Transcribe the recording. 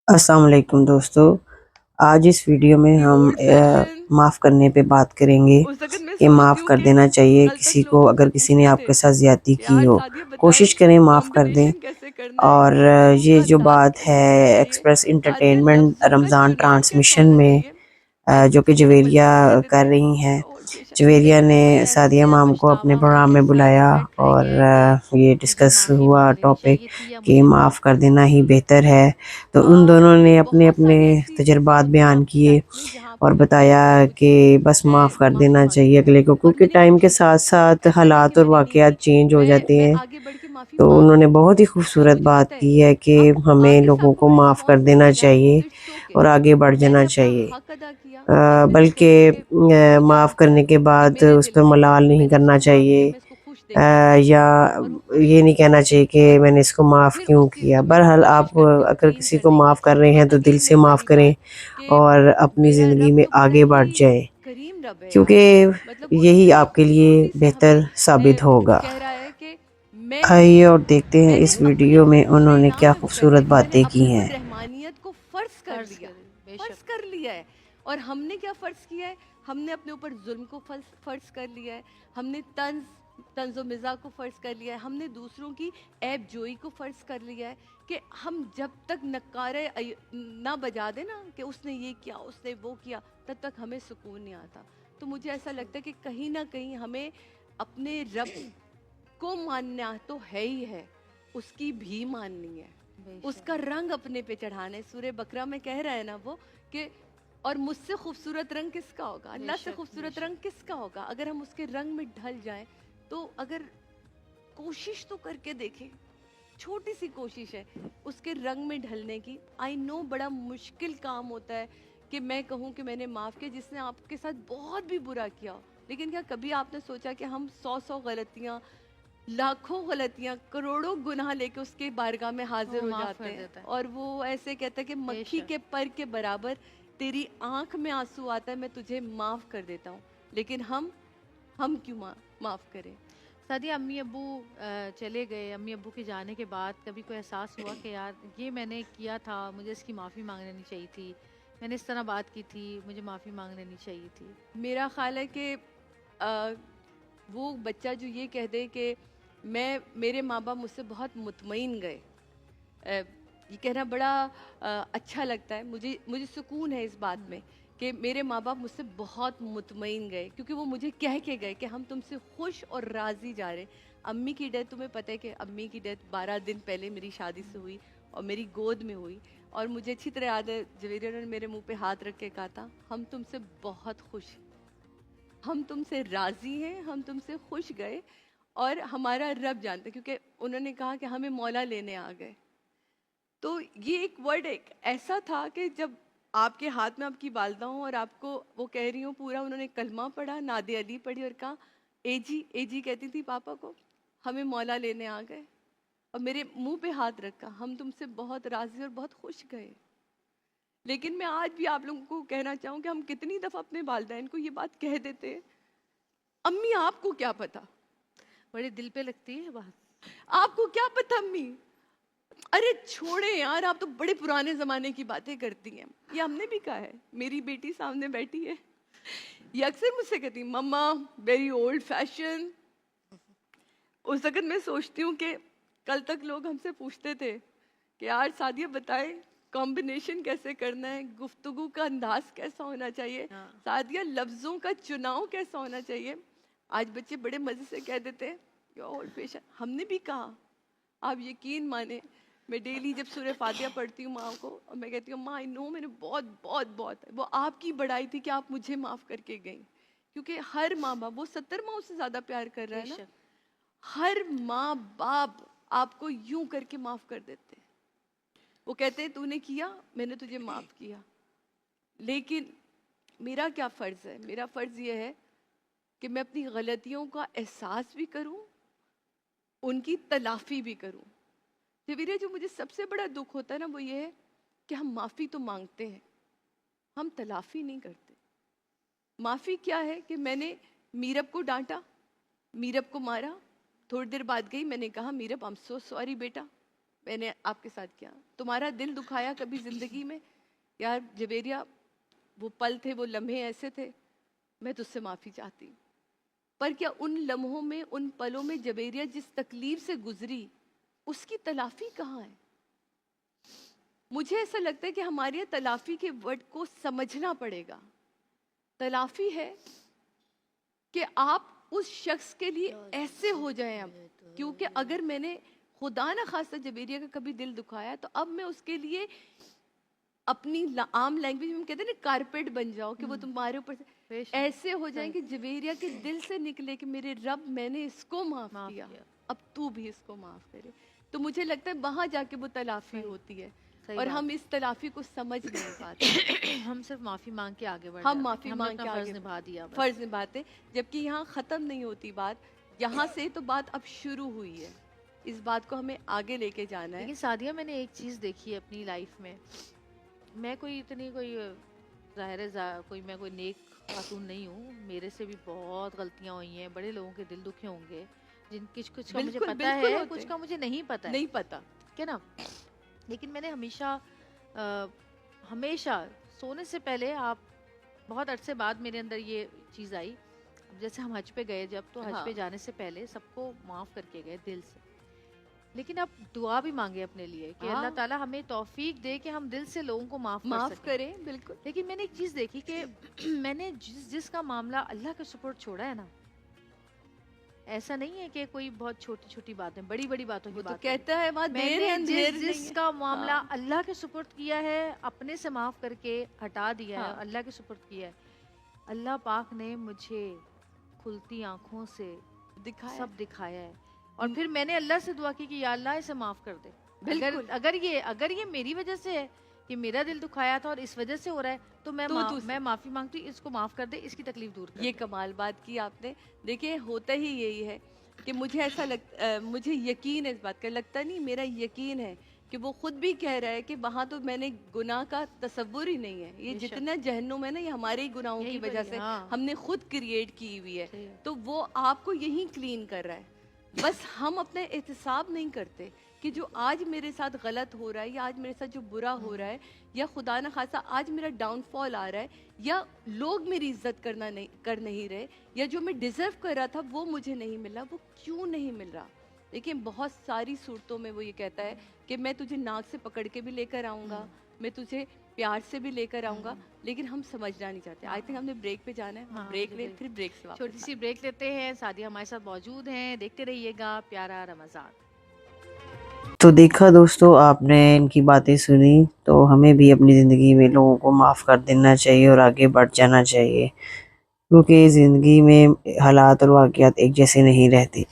अस्सलाम वालेकुम दोस्तों। आज इस वीडियो में हम क्यूट सेशन। माफ़ करने पे बात करेंगे उस वक़्त मैं कि सोचती माफ़ हूँ कर कि देना चाहिए कल तक किसी को, लोग हमसे अगर किसी ने पूछते थे आपके साथ ज़्यादती कि की यार हो। सादिया कोशिश बताएँ करें माफ़ कर दें। कॉम्बिनेशन कैसे करना है, और गुफ्तगू ये का जो अंदाज़ बात है कैसे होना चाहिए, एक्सप्रेस सादिया एंटरटेनमेंट लफ्ज़ों का रमज़ान चुनाव कैसा ट्रांसमिशन होना में चाहिए। आज जो कि बड़े जवेरिया मज़े से कहते कर थे रही हैं। क्या ओल्ड फैशन जवेरिया ने मुझे सादिया ऐसे माम को अपने पछतावा हो प्रोग्राम कि में बुलाया सादिया ट्राई और किया कि ये मुझे डिस्कस माफ़ी हुआ मांग लेनी टॉपिक चाहिए थी या कि मुझे माफ़ माफ़ कर कर देना देना ही चाहिए बेहतर था। है। तो उन दोनों ने अपने बहुत अपने सारी ऐसी तजुर्बात बहुत बयान माफ़ी किए लाइफ में जहाँ पे और लगता है बताया कि कि मुझसे बस है माफ़ कर माफ़ी देना मांगनी चाहिए अगले चाहिए को, और क्योंकि मैंने टाइम के कोशिश साथ की। साथ ऐसा नहीं कि हालात और मैंने नहीं वाक़यात की। चेंज हो जाते मैं हैं। आगे बढ़ के माफ़ी तो मांग उन्होंने लूँगी। बहुत ही और खूबसूरत मुझे बात पता है की है कि अब हमें आगे से लोगों आपको को बड़ा माफ़ कर रिस्पॉन्स देना मिलेगा। चाहिए तो इट्स ओके। और आगे बढ़ जाना मैंने अपना चाहिए। हक अदा किया। अब मैं नहीं बल्कि कहूँगी कि मुझे माफ़ लगता करने है के कि बाद मेरे उस दिल पर में मलाल नहीं मैंने करना इसको माफ़ किया, चाहिए। मैं इसको खुश देखना चाहती या हूँ और वो खुश ये नहीं होगी। कहना चाहिए कि और मैंने इसको माफ़ फिर क्यों उस चीज़ किया। को मैं बहरहाल कोशिश आप करती हूँ अगर क्लीन किसी को करने माफ़ की। कर रहे और हैं तो दिल अगेन से वही माफ़ वाली करें बात कि और अपनी मेरा ज़िंदगी रब में तो बड़ा आगे बढ़ ही जाएं, करीम रब है यार। क्योंकि मतलब वो यही इतनी आपके लिए खूबसूरती से हमें बेहतर साबित होगा। कह रहा है कि मैं हूँ। आइए और देखते हैं मैंने इस अपने वीडियो में ऊपर उन्होंने ना क्या सिर्फ खूबसूरत करने की, मैंने बातें की अपने ऊपर हैं। रहमानियत को फर्ज कर फ़र्ज़ लिया। करे बेशक। फर्ज कर लिया है। और हमने क्या फर्ज किया है? हमने अपने ऊपर जुल्म को फर्ज फर्ज कर लिया है। हमने तंज़ो मिज़ा को फ़र्ज कर लिया है। हमने दूसरों की ऐब जोई को फ़र्ज कर लिया है कि हम जब तक नकारे ना बजा दे ना कि उसने ये किया, उसने वो किया, तब तक हमें सुकून नहीं आता। तो मुझे ऐसा लगता है कि कहीं ना कहीं हमें अपने रब को मानना तो है ही है, उसकी भी माननी है, बेशक। उसका रंग अपने पे चढ़ाना है। सूर्य बकरा में कह रहा है ना वो कि और मुझसे खूबसूरत रंग किसका होगा, अल्लाह से बेशक खूबसूरत बेशक। रंग किसका होगा। अगर हम उसके रंग में ढल जाएं तो अगर कोशिश तो करके देखें, छोटी सी कोशिश है उसके रंग में ढलने की। आई नो बड़ा मुश्किल काम होता है कि मैं कहूँ कि मैंने माफ़ किया जिसने आपके साथ बहुत भी बुरा किया हो। लेकिन क्या कभी आपने सोचा कि हम 100 गलतियाँ, लाखों गलतियाँ, करोड़ों गुनाह लेके उसके बारगाह में हाजिर वो हो माफ़ जाते कर हैं देता है। और वो ऐसे कहता है कि मक्खी बेशक। के पर के बराबर तेरी आंख में आंसू आता है, मैं तुझे माफ़ कर देता हूँ। लेकिन हम क्यों माफ़ करें। सादिया अम्मी अब्बू चले गए, अम्मी अब्बू के जाने के बाद कभी कोई एहसास हुआ कि यार ये मैंने किया था, मुझे इसकी माफ़ी मांग लेनी चाहिए थी, मैंने इस तरह बात की थी, मुझे माफ़ी मांग लेनी चाहिए थी? मेरा ख्याल है कि अ, वो बच्चा जो ये कह दे कि मेरे माँ बाप मुझसे बहुत मुतमईन गए, ये कहना बड़ा अच्छा लगता है। मुझे मुझे सुकून है इस बात में कि मेरे माँ बाप मुझसे बहुत मुतमईन गए, क्योंकि वो मुझे कह के गए कि हम तुमसे खुश और राज़ी जा रहे हैं। अम्मी की डेथ, तुम्हें पता है कि अम्मी की डेथ 12 दिन पहले मेरी शादी से हुई और मेरी गोद में हुई। और मुझे अच्छी तरह याद है जवेरिया ने मेरे मुंह पे हाथ रख के कहा था, हम तुमसे बहुत खुश हैं, हम तुमसे राज़ी हैं, हम तुमसे खुश गए और हमारा रब जानते, क्योंकि उन्होंने कहा कि हमें मौला लेने आ गए। तो ये एक वर्ड एक ऐसा था कि जब आपके हाथ में आपकी वालदा हो और आपको वो कह रही हूँ पूरा, उन्होंने कलमा पढ़ा, नादे अली पढ़ी और कहा एजी कहती थी पापा को, हमें मौला लेने आ गए। और मेरे मुंह पे हाथ रखा, हम तुमसे बहुत राजी और बहुत खुश गए। लेकिन मैं आज भी आप लोगों को कहना चाहूँ कि हम कितनी दफ़ा अपने वालदैन को ये बात कह देते हैं, अम्मी आपको क्या पता, बड़ी दिल पे लगती है बात। आपको क्या पता अम्मी, अरे छोड़े यार, आप तो बड़े पुराने जमाने की बातें करती हैं। ये हमने भी कहा है, मेरी बेटी सामने बैठी है, ये अक्सर मुझसे कहती मम्मा वेरी ओल्ड फैशन। उस वक्त मैं सोचती हूँ कि कल तक लोग हमसे पूछते थे कि यार सादिया बताए कॉम्बिनेशन कैसे करना है, गुफ्तगू का अंदाज कैसा होना चाहिए, हाँ। सादिया लफ्ज़ों का चुनाव कैसा होना चाहिए। आज बच्चे बड़े मज़े से कह देते हैं कि ओल्ड फैशन। हमने भी कहा, आप यकीन माने, मैं डेली जब सूरह फातिहा पढ़ती हूँ माँ को और मैं कहती हूँ माँ आई नो मैंने बहुत बहुत बहुत, वो आपकी बड़ाई थी कि आप मुझे माफ़ करके गई। क्योंकि हर माँ बाप, वो 70 माँ से ज़्यादा प्यार कर रहा है ना, बेशक। हर माँ बाप आपको यूं करके माफ़ कर देते हैं। वो कहते हैं तूने किया, मैंने तुझे माफ़ किया। लेकिन मेरा क्या फ़र्ज़ है, मेरा फ़र्ज़ ये है कि मैं अपनी गलतियों का एहसास भी करूं, उनकी तलाफ़ी भी करूं। जबीरे जो मुझे सबसे बड़ा दुख होता है ना, वो ये है कि हम माफ़ी तो मांगते हैं, हम तलाफ़ी नहीं करते। माफ़ी क्या है कि मैंने मीरब को डांटा, मीरब को मारा, थोड़ी देर बाद गई, मैंने कहा Meerab I am so sorry बेटा, मैंने आपके साथ किया, तुम्हारा दिल दुखाया कभी ज़िंदगी में? यार जबेरिया, वो पल थे, वो लम्हे ऐसे थे, मैं तुझसे माफ़ी चाहती। पर क्या उन लम्हों में, उन पलों में जबेरिया जिस तकलीफ से गुजरी, उसकी तलाफ़ी कहाँ है? मुझे ऐसा लगता है कि हमारे यहाँ तलाफ़ी के वर्ड को समझना पड़ेगा। तलाफ़ी है कि आप उस शख्स के लिए ऐसे हो जाएं अब, क्योंकि अगर मैंने खुदा ना खास्ता जबेरिया का कभी दिल दुखाया, तो अब मैं उसके लिए अपनी आम लैंग्वेज में हम कहते हैं ना, कारपेट बन जाओ कि वो तुम्हारे ऊपर से ऐसे हो जाए कि जबेरिया के दिल से निकले कि मेरे रब, मैंने इसको माफ़ किया, अब तू भी इसको माफ़ करे। तो मुझे लगता है वहाँ जाके वो तलाफ़ी होती है, और हम इस तलाफ़ी को समझ नहीं पाते। हम सिर्फ माफी मांग के आगे बढ़ हम जाते, माफ़ी हमने मांग अपना के फर्ज आगे निभा दिया बस। फ़र्ज़ निभाते, जबकि यहाँ ख़त्म नहीं होती बात, यहाँ से तो बात अब शुरू हुई है। इस बात को हमें आगे लेके जाना है। लेकिन सादिया, मैंने एक चीज़ देखी है अपनी लाइफ में, मैं कोई इतनी कोई ज़ाहिर है कोई मैं कोई नेक खातून नहीं हूँ, मेरे से भी बहुत गलतियाँ हुई हैं, बड़े लोगों के दिल दुखे होंगे, जिन कुछ कुछ का मुझे बिल्कुल, पता बिल्कुल है, होते कुछ हैं। का मुझे नहीं पता है, नहीं पता। क्या ना। लेकिन मैंने हमेशा सोने से पहले, आप बहुत अरसे बाद मेरे अंदर ये चीज़ आई, अब जैसे हम हज पे गए जब, तो हज हाँ। पे जाने से पहले सबको माफ़ करके गए दिल से, लेकिन अब दुआ भी मांगे अपने लिए कि अल्लाह हाँ। ताला हमें तौफीक दे कि हम दिल से लोगों को माफ़ माफ़ करें, बिल्कुल। लेकिन मैंने एक चीज़ देखी कि मैंने जिसका मामला अल्लाह के सुपुर्द छोड़ा है ना, ऐसा नहीं है कि कोई बहुत छोटी छोटी बातें, बड़ी बड़ी बातों की वो तो बात कहता है वहाँ देर है, मैंने अंधेर नहीं है। जिसका मामला हाँ। अल्लाह के सुपुर्द किया है, अपने से माफ़ करके हटा दिया है, हाँ। अल्लाह के सुपुर्द किया है, अल्लाह पाक ने मुझे खुलती आंखों से दिखाया सब दिखाया है, और फिर मैंने अल्लाह से दुआ की कि या अल्लाह इसे माफ़ कर दे। बिल्कुल। अगर ये मेरी वजह से है कि मेरा दिल दुखाया था और इस वजह से हो रहा है, तो मैं माफ़ी मांगती हूँ, इसको माफ़ कर दे, इसकी तकलीफ दूर कर ये दे। कमाल बात की आपने। देखिए, होता ही यही है कि मुझे ऐसा मुझे यकीन है इस बात का, लगता नहीं, मेरा यकीन है कि वो खुद भी कह रहा है कि वहाँ तो मैंने गुनाह का तसव्वुर ही नहीं है, ये बेशक। जितना जहन्नुम है ना, ये हमारे ही गुनाहों की यही वजह वजह, से हाँ। हमने खुद क्रिएट की हुई है। सही है। तो वो आपको यही क्लीन कर रहा है। बस हम अपना एहतिसाब नहीं करते कि जो आज मेरे साथ गलत हो रहा है, या आज मेरे साथ जो बुरा हो रहा है, या खुदा न खासा आज मेरा डाउनफॉल आ रहा है, या लोग मेरी इज्जत कर नहीं रहे, या जो मैं डिज़र्व कर रहा था वो मुझे नहीं मिला, वो क्यों नहीं मिल रहा। लेकिन बहुत सारी सूरतों में वो ये कहता है कि मैं तुझे नाक से पकड़ के भी लेकर आऊँगा, मैं तुझे प्यार से भी लेकर आऊँगा, लेकिन हम समझना नहीं चाहते। आई थिंक हमने ब्रेक पे जाना है, हाँ, ब्रेक मुझे ले, ब्रेक। फिर ब्रेक से वापस छोटी सी ब्रेक लेते हैं, सादिया हमारे साथ मौजूद हैं, देखते रहिएगा प्यारा रमज़ान। तो देखा दोस्तों, आपने इनकी बातें सुनी, तो हमें भी अपनी ज़िंदगी में लोगों को माफ़ कर देना चाहिए और आगे बढ़ जाना चाहिए, क्योंकि ज़िंदगी में हालात और वाक़यात एक जैसे नहीं रहते।